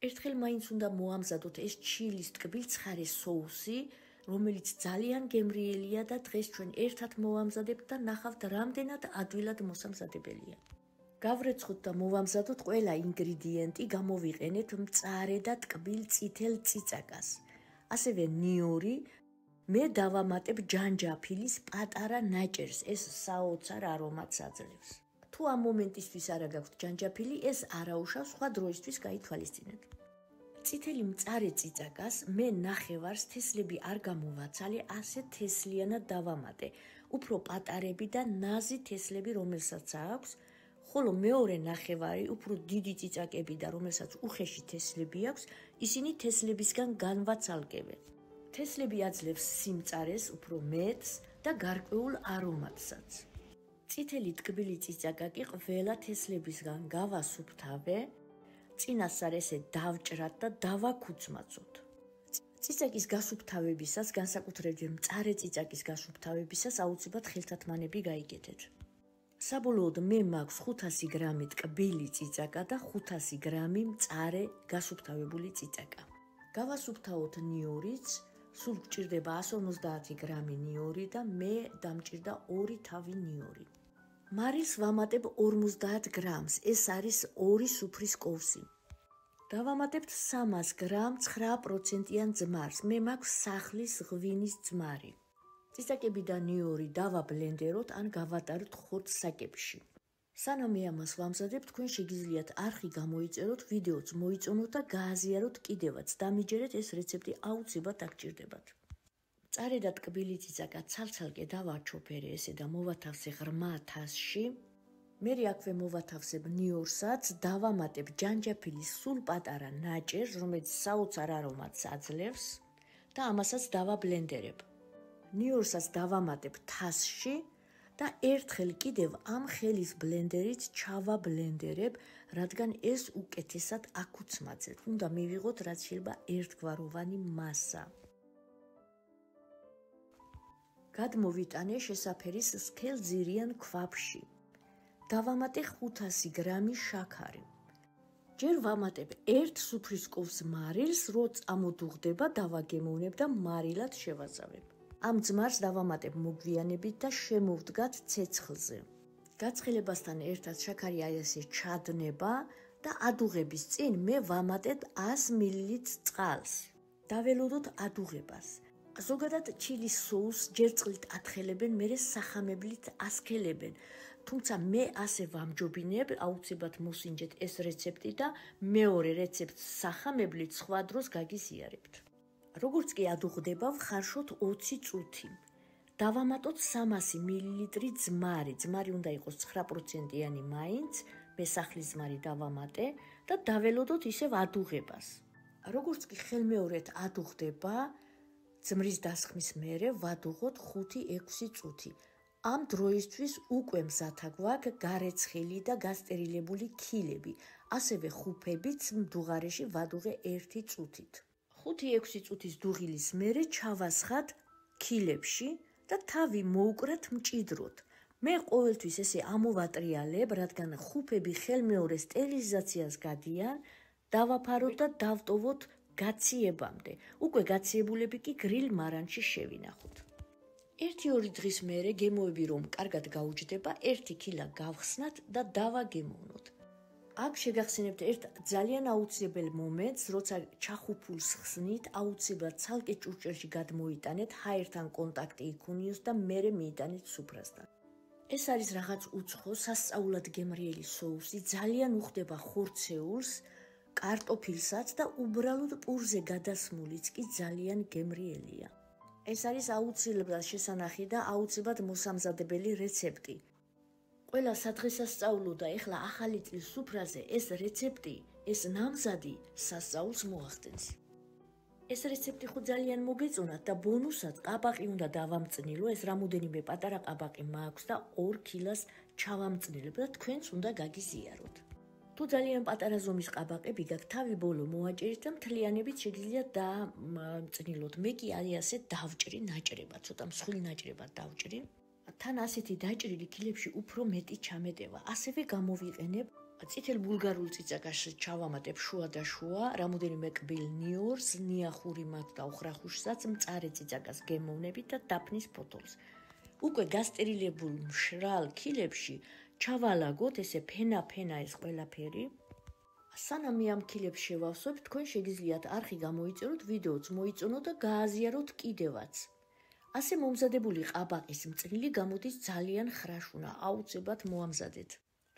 ერთხელ მაინც უნდა მოამზადოთ ეს ჩილის ტკბილ-ცხარე соуსი, რომელიც ძალიან გემრიელია და დღეს ჩვენ ერთად მოვამზადებთ და ნახავთ რამდენად ადვილად მოსამზადებელია. გავრეცხოთ და მოვამზადოთ ყველა ინგრედიენტი, გამოვიყენეთ მწარე და ტკბილ წითელ წიწაკას. ასევე ნიორი, მე დავამატებ ჯანჯაფილის პატარა ნაჭერს, ეს საოცარ არომატს აძლევს. თუ ამ მომენტისთვის არ გაქვთ ჯანჯაფილი, ეს არაუშავს, სხვა დროისთვის გაითვალისწინეთ. წითელი მწარე წიწაკას მე ნახევარს თესლები არ გამოვაცალე, ასე თესლიანად დავამატე. უფრო პატარები და ნაზი თესლები, რომელსაც აქვს, ხოლო მეორე ნახევარი, უფრო დიდი წიწაკები და რომელსაც უხეში თესლები აქვს, ისინი თესლებისგან განვაცალკევენ. თესლები აძლევს სიმწარეს, უფრო მეტს და გარკვეულ არომატსაც. წითელი ტკბილი წიწაკა კი ყველა თესლებისგან გავასუფთავე, წინასწარ ესე დავჭრათ და დავაქუცმაცოთ. წიწაკის გასუფთავებისას, განსაკუთრებით მწარე წიწაკის გასუფთავებისას აუცილებლად ხელთათმანები გაიგეთეთ. საბოლოოდ მე მაქვს 500 გრამი ტკბილი წიწაკა და 500 გრამი მწარე გასუფთავებული წიწაკა. გავასუფთავოთ ნიორიც, სულ გჭირდება 150 გრამი ნიორი და მე დამჭირდა 2 თავი ნიორი. მარილს ვამატებ 50 გრამს, ეს არის 2 სუფრის კოვსი. დავამატებთ 300 გრამ 9%-იან ძმარს, მე მაქვს სახლის ღვინის ძმარი. წიწაკები და ნიორი დავაბლენდეროთ ან გავატაროთ ხორცსაკებში. სანამ მე ამას ვამზადებ, თქვენ შეგიძლიათ არხი გამოიწეროთ, ვიდეოც მოიწონოთ და გააზიაროთ კიდევაც. დამიჯერეთ, ეს რეცეპტი აუცილებლად დაგჭირდებათ. მწარე და ტკბილი წიწაკა ცალ-ცალკე დავაჩოფერე ესე და მოვათავსე ღრმა თასში. მერე აქვე მოვათავსებ ნიორსაც, დავამატებ ჯანჯაფილის სულ პატარა ნაჭერს, რომელიც საოცარ არომატს აძლევს და ამასაც დავაბლენდერებ. ნიორსაც დავამატებ თასში და ერთხელ კიდევ ამ ხელის ბლენდერით ჩავაბლენდერებ, რადგან ეს უკეთესად აკუცმაძეთ. უნდა მივიღოთ რაც შეიძლება ერთგვაროვანი მასა. გადმოვიტანე შესაფერის სქელძირიან ქვაფში. დავამატე 500 გრამი შაქარი. ჯერ ვამატებ 1 სუფრის კოვს მარილს, რო წამოდუღდება, დავაგემოვნებ და მარილად შევაწავებ. ამ ძმარს დავამატებ მოგვიანებით და შემოვდგათ ცეცხლზე. გაცხელებასთან ერთად შაქარი ასე ჩადნება და ადუღების წინ მე ვამატებ 100 მლ წყალს. დაველოდოთ ადუღებას. ზოგადად ჩილის соуს ჯერ წყლით ათხელებენ, მერე სახამებლით ასქელებენ. თუმცა მე ასე ვამჯობინებ, აუცილებლად მოსინჯეთ ეს რეცეპტი და მეორე რეცეპტს სახამებლით სხვა დროს გაგიზიარებთ. როგორც კი ადუღდება, ვხარშოთ 20 წუთი. დავამატოთ 300 მლ ძმარი. ძმარი უნდა იყოს 9%-იანი მაინც, მე სახლის ძმარი დავამატე და დაველოდოთ ისევ ადუღებას. როგორც კი ხელმეორედ ადუღდება, ძმრის დასხმის მერე ვადუღოთ 5-6 წუთი. ამ დროისთვის უკვე მზათა გვაქვს გარეცხილი და გასტერილებული ქილები, ასევე ხუფებიც მდუღარეში ვადუღე 1 წუთით. 5-6 წუთის დუღილის მერე ჩავასხათ ქილებში და თავი მოუკრათ მჭიდროდ. მე ყოველთვის ესე ამოვატრიალებ, რადგან ხუფები ხელმეორე სტერილიზაციას გადიან, დავაფაროთ და დავტოვოთ გაციებამდე. უკვე გაციებულები კი გრილ მარანში შევინახოთ. 1-2 დღის მერე გემოები რომ კარგად გაუჯდება, 1 კილა გავხსნათ და დავაგემოვნოთ. აქ შეგახსენებთ ერთ ძალიან აუცილებელ მომენტს, როცა ჩახუფულს ხსნით, აუცილებლად ცალკე ჭურჭელში გადმოიტანეთ, ჰაერთან კონტაქტი იქონიოს და მერე მიიტანეთ სუფრასთან. ეს არის რაღაც უცხო, სასწაულად გემრიელი соуსი, ძალიან უხდება ხორცეულს, კარტოფილსაც და უბრალოდ პურზე გადასმულიც კი ძალიან გემრიელია. ეს არის აუცილებლად შესანახი და აუცილებლად მოსამზადებელი რეცეპტი. ყველა სადღესასწაულო და ეხლა ახალი წლის სუფრაზე ეს რეცეპტი, ეს ნამზადი სასწაულს მოახდენს. ეს რეცეპტი ხო ძალიან მოგეწონათ და ბონუსად ყაბაყი უნდა დავამწნილო, ეს რამოდენიმე პატარა ყაბაყი მაქვს და 2 კილას ჩავამწნილებ და თქვენც უნდა გაგიზიაროთ. თუ ძალიან პატარა ზომის ყაბაყები გაქვთ, თავი ბოლო მოაჭერით და მთლიანებით შეგიძლიათ დამწნილოთ. მე კი ასე დავჭრი ნაჭრებად, ცოტა მსხვილი ნაჭრებად დავჭრი. თან ასეთი დაჭრილი ქილებში უფრო მეტი ჩამეტევა. ასევე გამოვიყენებ წითელ ბულგარულ წიწაკას ჩავამატებ შუა და შუა, რამოდენიმე კბილ ნიორს, ნიახურიმად და უხრახუშსაც მწარე წიწაკას გემოვნებით და დაფნის ფოთოლს. უკვე გასტერილებულ მშრალ ქილებში ჩავალაგოთ ესე ფენა ეს ყველაფერი. სანამ მე ამ ქილებს შევავსებ, თქვენ შეგიძლიათ არხი გამოიწეროთ, ვიდეოც მოიწონოთ და გააზიაროთ კიდევაც. ასე მომზადებული ყაბაყის მწვრილი გამოდის ძალიან ხრაშუნა, აუცილებლად მოამზადეთ.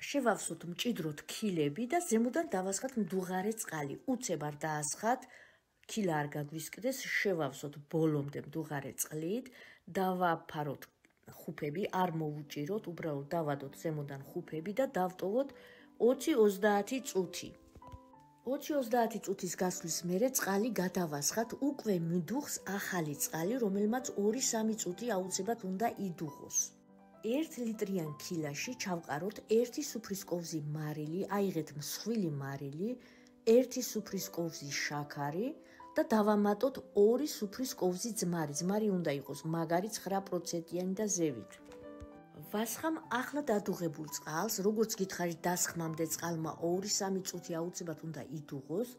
შევავსოთ მჭიდროდ ქილები და ზემოდან დავასხათ მდუღარე წყალი. უცებ არ დაასხათ, ქილა არ გაგვისკდეს, შევავსოთ ბოლომდე მდუღარე წყლით, დავაფაროთ ხუფები, არ მოვუჭიროთ, უბრალოდ დავადოთ ზემოდან ხუფები და დავტოვოთ 20-30 წუთი. 20-30 წუთის გასვლის მერე წყალი გადავასხათ, უკვე მიდუხს ახალი წყალი, რომელმაც 2-3 წუთი აუცილებლად უნდა იდუღოს. 1 ლიტრიან ქილაში ჩავყაროთ 1 სუფრის კოვზი მარილი, აიღეთ მსხვილი მარილი, 1 სუფრის კოვზი შაქარი და დავამატოთ 2 სუფრის კოვზი ძმარი. ძმარი უნდა იყოს მაგარი 9%-იანი და ზევით. ვასხამ ახლა დადუღებულ წყალს, როგორც გითხარით, დასხმამდე წყალმა 2-3 წუთი აუცილებლად უნდა იდუღოს.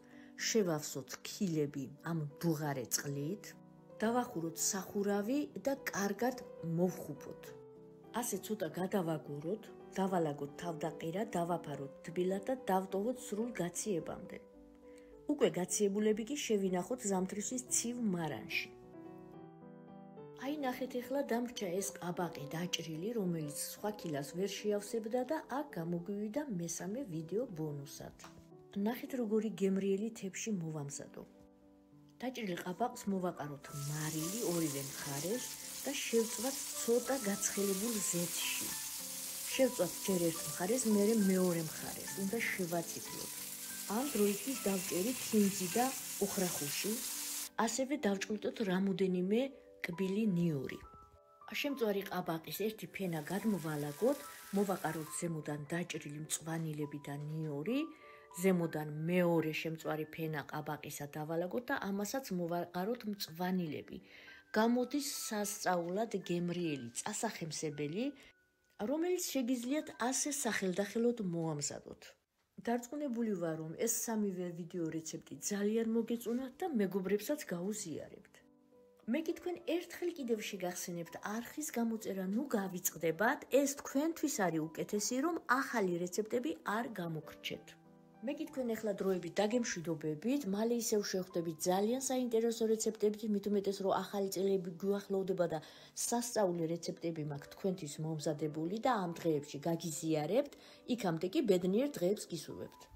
შევავსოთ ქილები ამ მდუღარე წყლით, დავახუროთ სახურავი და კარგად მოვხუფოთ. ასე ცოტა გადავაგოროთ, დავალაგოთ თავდაყირა, დავაფაროთ თბილად და დავტოვოთ სრულ გაციებამდე. უკვე გაციებულები კი შევინახოთ ზამთრისთვის ცივ მარანში. აი ნახეთ ახლა დამრჩა ეს ყაბაყი დაჭრილი, რომელიც სხვა ქილას ვერ შეავსებდა და აქ გამოგვივიდა მესამე ვიდეო ბონუსად. ნახეთ როგორი გემრიელი თებში მოვამზადო. დაჭრილ ყაბაყს მოვაყაროთ მარილი ორივე მხარეს და შევწვათ ცოტა გაცხელებულ ზეთში. შევწვათ ჯერ ერთ მხარეს, მერე მეორე მხარეს, უნდა შევაწითლოთ. ამ დროისთვის დავჭერით ხინძი და უხრახუში, ასევე დავჭვრიტოთ რამოდენიმე კბილი ნიური. შემწვარი ყაბაყის ერთი ფენა გადმოვალაგოთ, მოვაყაროთ ზემოდან დაჭრილი მწვანილები და ნიური, ზემოდან მეორე შემწვარი ფენა ყაბაყისა დავალაგოთ და ამასაც მოვაყაროთ მწვანილები. გამოდის სასწაულად გემრიელი, წასახემსებელი, რომელიც შეგიძლიათ ასე სახელდახელოდ მოამზადოთ. დარწმუნებული ვარ, რომ ეს სამივე ვიდეო რეცეპტი ძალიან მოგეწონათ და მეგობრებსაც გაუზიარებთ. მე კი თქვენ ერთხელ კიდევ შეგახსენებთ არხის გამოწერა, ნუ გავიწყდებათ, ეს თქვენთვის არის უკეთესი, რომ ახალი რეცეპტები არ გამოგრჩეთ. მე კი თქვენ ახლა დროებით დაგემშვიდობებით, მალე ისევ შევხვდებით ძალიან საინტერესო რეცეპტებით, მით უმეტეს რომ ახალი წლები გვახლოვდება და სასწაული რეცეპტები მაქვს თქვენთვის მომზადებული და ამ დღეებში გაგიზიარებთ, იქამდე კი ბედნიერ დღეებს გისურვებთ.